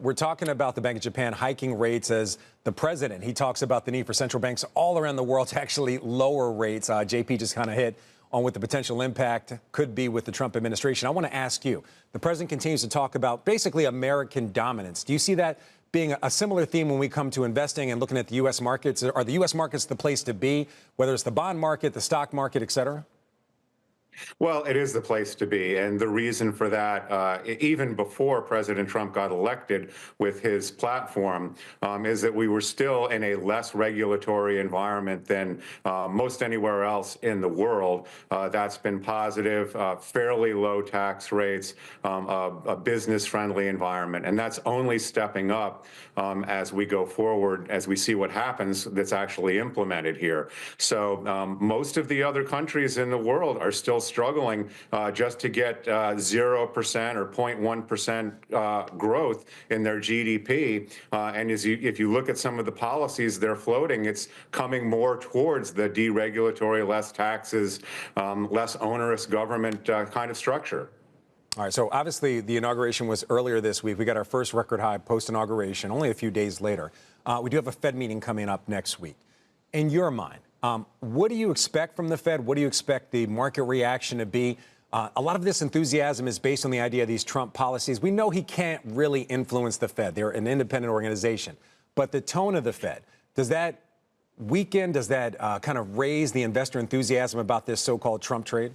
We're talking about the Bank of Japan hiking rates as the president. He talks about the need for central banks all around the world to actually lower rates. JP just kind of hit on what the potential impact could be with the Trump administration. I want to ask you, the president continues to talk about basically American dominance. Do you see that being a similar theme when we come to investing and looking at the U.S. markets? Are the U.S. markets the place to be, whether it's the bond market, the stock market, et cetera? Well, it is the place to be. And the reason for that, even before President Trump got elected with his platform, is that we were still in a less regulatory environment than most anywhere else in the world. That's been positive, fairly low tax rates, a business-friendly environment. And that's only stepping up as we go forward, as we see what happens that's actually implemented here. So most of the other countries in the world are still struggling just to get 0% or 0.1% growth in their GDP. And if you look at some of the policies they're floating, it's coming more towards the deregulatory, less taxes, less onerous government kind of structure. All right, so obviously the inauguration was earlier this week. We got our first record high post-inauguration, only a few days later. We do have a Fed meeting coming up next week. In your mind, what do you expect from the Fed? What do you expect the market reaction to be? A lot of this enthusiasm is based on the idea of these Trump policies. We know he can't really influence the Fed. They're an independent organization. But the tone of the Fed, does that weaken? Does that kind of raise the investor enthusiasm about this so-called Trump trade?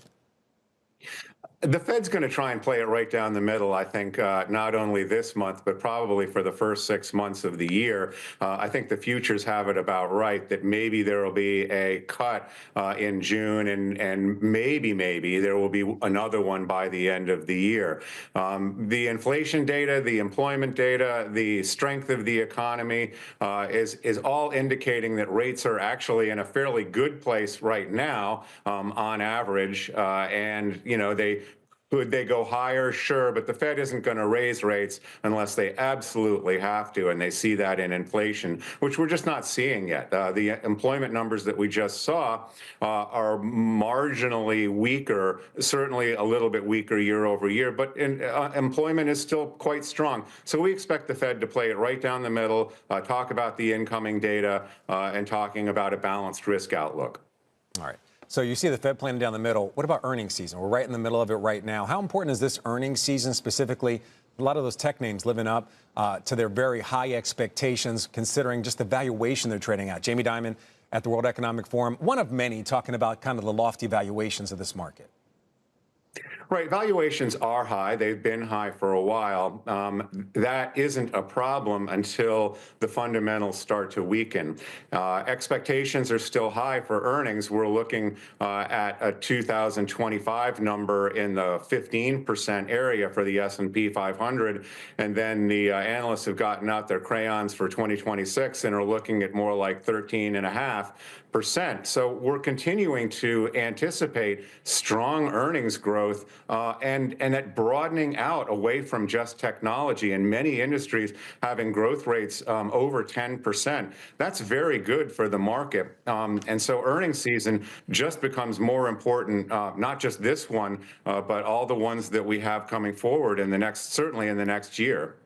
The Fed's going to try and play it right down the middle, I think, not only this month, but probably for the first 6 months of the year. I think the futures have it about right that maybe there will be a cut in June and maybe there will be another one by the end of the year. The inflation data, the employment data, the strength of the economy is all indicating that rates are actually in a fairly good place right now on average. And, you know, could they go higher? Sure, but the Fed isn't going to raise rates unless they absolutely have to, and they see that in inflation, which we're just not seeing yet. The employment numbers that we just saw are marginally weaker, certainly a little bit weaker year over year, but employment is still quite strong. So we expect the Fed to play it right down the middle, talk about the incoming data, and talking about a balanced risk outlook. All right. So you see the Fed playing down the middle. What about earnings season? We're right in the middle of it right now. How important is this earnings season specifically? A lot of those tech names living up to their very high expectations, considering just the valuation they're trading at. Jamie Dimon at the World Economic Forum, one of many, talking about kind of the lofty valuations of this market. Right. Valuations are high. They've been high for a while. That isn't a problem until the fundamentals start to weaken. Expectations are still high for earnings. We're looking at a 2025 number in the 15% area for the S&P 500. And then the analysts have gotten out their crayons for 2026 and are looking at more like 13.5%. So we're continuing to anticipate strong earnings growth and that broadening out away from just technology and many industries having growth rates over 10%. That's very good for the market. And so earnings season just becomes more important, not just this one, but all the ones that we have coming forward in the next, certainly in the next year.